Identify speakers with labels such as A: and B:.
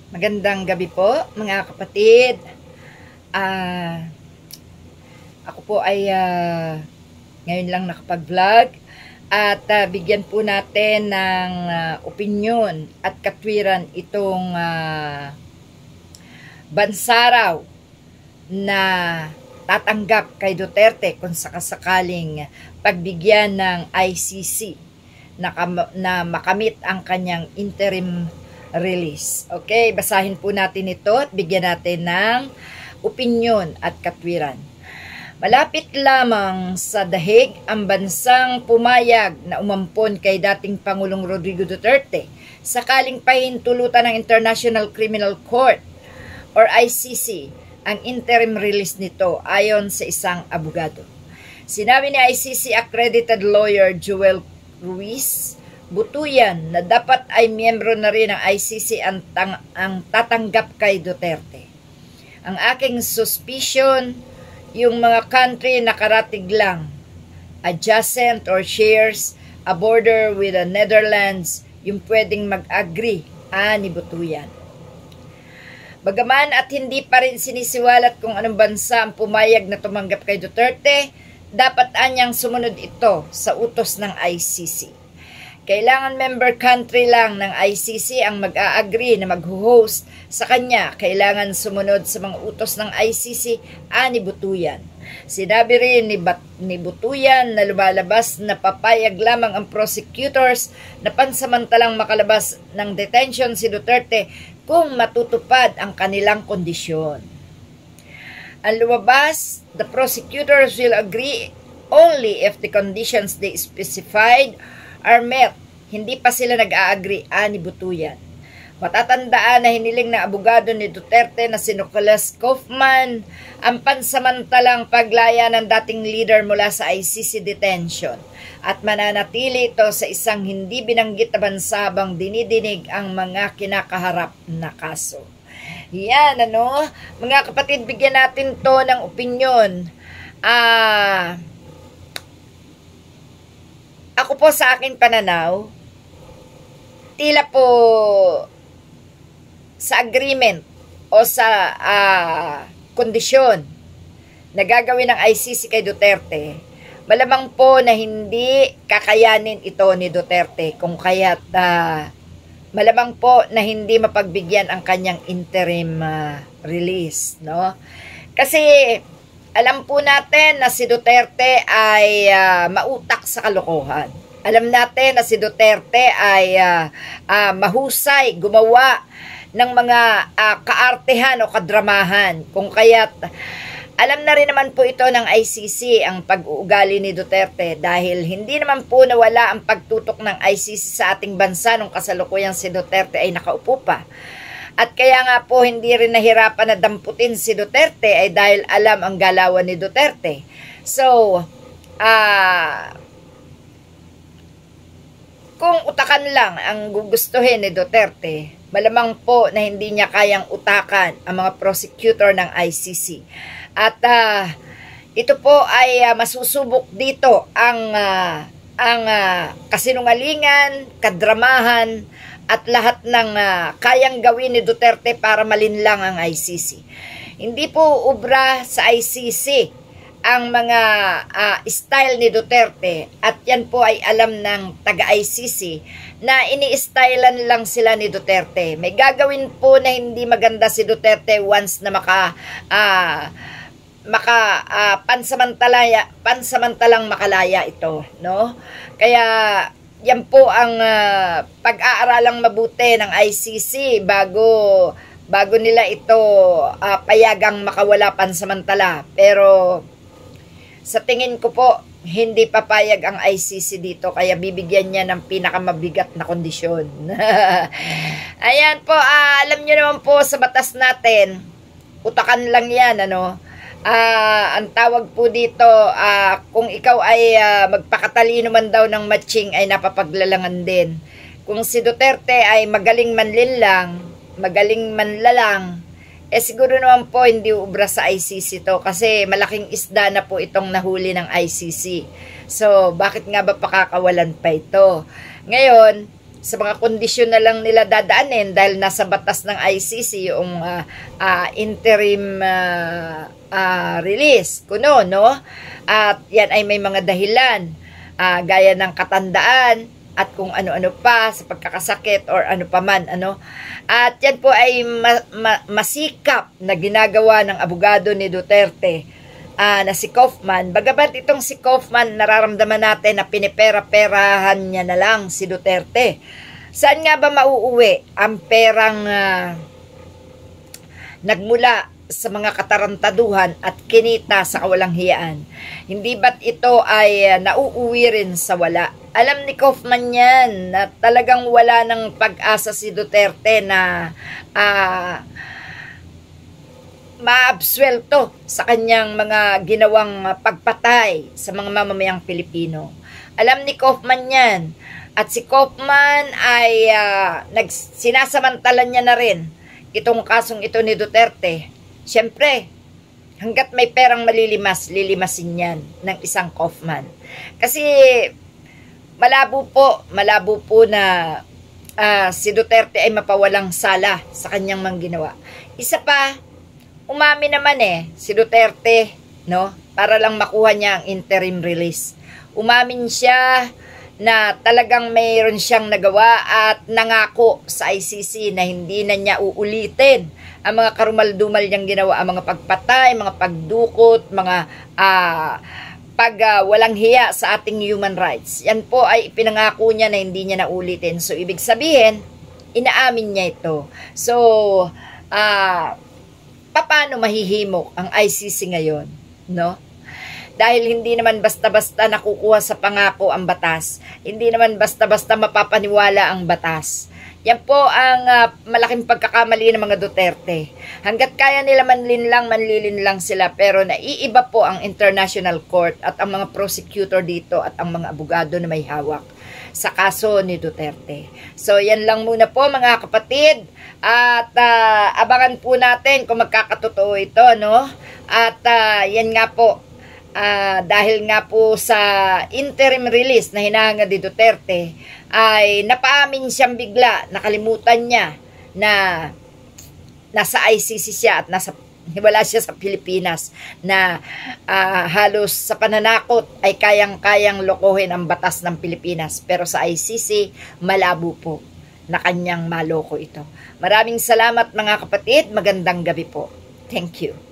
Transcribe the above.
A: Magandang gabi po mga kapatid. Ako po ay ngayon lang nakapag-vlog at bigyan po natin ng opinyon at katwiran itong bansaraw na tatanggap kay Duterte kung sakasakaling pagbigyan ng ICC na makamit ang kanyang interim release. Okay, basahin po natin ito at bigyan natin ng opinyon at katwiran. Malapit lamang sa dahig ang bansang pumayag na umampon kay dating Pangulong Rodrigo Duterte sakaling pahintulutan ng International Criminal Court or ICC ang interim release nito ayon sa isang abogado. Sinabi ni ICC accredited lawyer Joel Ruiz Butuyan na dapat ay miyembro na rin ng ICC ang tatanggap kay Duterte. Ang aking suspicion, yung mga country na karatig lang, adjacent or shares a border with the Netherlands, yung pwedeng mag-agree, ni Butuyan. Bagaman at hindi pa rin sinisiwalat kung anong bansa ang pumayag na tumanggap kay Duterte, dapat anyang sumunod ito sa utos ng ICC. Kailangan member country lang ng ICC ang mag-a-agree na mag-host sa kanya. Kailangan sumunod sa mga utos ng ICC, ni Butuyan. Sinabi rin ni Butuyan na lumalabas na papayag lamang ang prosecutors na pansamantalang makalabas ng detention si Duterte kung matutupad ang kanilang kondisyon. Ang lumabas, the prosecutors will agree only if the conditions they specified are met. Hindi pa sila nag-a-agree, ni Butuyan. Matatandaan na hiniling ng abogado ni Duterte na si Nicholas Kaufman ang pansamantalang paglaya ng dating leader mula sa ICC detention at mananatili ito sa isang hindi binanggit na bansa habang dinidinig ang mga kinakaharap na kaso. Yan, mga kapatid, bigyan natin to ng opinyon. Ako po sa aking pananaw, tila po sa agreement o sa kondisyon na gagawin ng ICC kay Duterte, malamang po na hindi kakayanin ito ni Duterte kung kaya't malamang po na hindi mapagbigyan ang kanyang interim release, no? Kasi alam po natin na si Duterte ay mautak sa kalokohan. Alam natin na si Duterte ay mahusay gumawa ng mga kaartehan o kadramahan. Kung kaya't alam na rin naman po ito ng ICC ang pag-uugali ni Duterte dahil hindi naman po nawala ang pagtutok ng ICC sa ating bansa nung kasalukuyang si Duterte ay nakaupo pa. At kaya nga po hindi rin nahirapan na damputin si Duterte ay dahil alam ang galawan ni Duterte. So, kung utakan lang ang gugustuhin ni Duterte, malamang po na hindi niya kayang utakan ang mga prosecutor ng ICC. At ito po ay masusubok dito ang kasinungalingan, kadramahan, at lahat ng kayang gawin ni Duterte para malinlang ang ICC. Hindi po ubra sa ICC ang mga style ni Duterte at yan po ay alam ng taga-ICC na ini-stylean lang sila ni Duterte. May gagawin po na hindi maganda si Duterte once na pansamantalang makalaya ito, no? Kaya yan po ang pag-aaralang mabuti ng ICC bago nila ito payagang makawala pansamantala. Pero sa tingin ko po, hindi papayag ang ICC dito kaya bibigyan niya ng pinakamabigat na kondisyon. Ayan po, alam niyo naman po sa batas natin, utakan lang yan, ang tawag po dito, kung ikaw ay magpakatalino man daw ng matching ay napapaglalangan din. Kung si Duterte ay magaling manlinlang, magaling manlalang, siguro naman po hindi ubra sa ICC to kasi malaking isda na po itong nahuli ng ICC. So, bakit nga ba pakakawalan pa ito? Ngayon, sa mga kondisyon na lang nila dadaanin dahil nasa batas ng ICC yung interim release kuno, no? At yan ay may mga dahilan gaya ng katandaan at kung ano-ano pa sa pagkakasakit or ano pa man, ano. At yan po ay masikap na ginagawa ng abogado ni Duterte na si Kaufman. Bagamat itong si Kaufman, nararamdaman natin na pinipera-perahan niya na lang si Duterte. Saan nga ba mauuwi ang perang nagmula sa mga katarantaduhan at kinita sa kawalang hiyaan? Hindi ba't ito ay nauuwi rin sa wala? Alam ni Kaufman yan na talagang wala ng pag-asa si Duterte na maabswelto sa kanyang mga ginawang pagpatay sa mga mamamayang Pilipino. Alam ni Kaufman yan. At si Kaufman ay sinasamantalan niya na rin itong kasong ito ni Duterte. Siyempre, hanggat may perang malilimas, lilimasin yan ng isang Kaufman. Kasi malabo po na si Duterte ay mapawalang sala sa kanyang mga ginawa. Isa pa, umami naman si Duterte, no? Para lang makuha niya ang interim release. Umamin siya na talagang mayroon siyang nagawa at nangako sa ICC na hindi na niya uulitin ang mga karumal-dumal niyang ginawa, ang mga pagpatay, mga pagdukot, mga walang hiya sa ating human rights. Yan po ay ipinangako niya na hindi niya naulitin. So, ibig sabihin, inaamin niya ito. So, paano mahihimok ang ICC ngayon, no? Dahil hindi naman basta-basta nakukuha sa pangako ang batas. Hindi naman basta-basta mapapaniwala ang batas. Yan po ang malaking pagkakamali ng mga Duterte. Hanggat kaya nila manlilin lang sila, pero naiiba po ang International Court at ang mga prosecutor dito at ang mga abogado na may hawak sa kaso ni Duterte. So, yan lang muna po mga kapatid. At abangan po natin kung magkakatotoo ito, no? At yan nga po, dahil nga po sa interim release na hinahangad ni Duterte, ay napaamin siyang bigla, nakalimutan niya na nasa ICC siya at wala siya sa Pilipinas, na halos sa pananakot ay kayang-kayang lokohin ang batas ng Pilipinas. Pero sa ICC, malabo po na kanyang maloko ito. Maraming salamat mga kapatid, magandang gabi po. Thank you.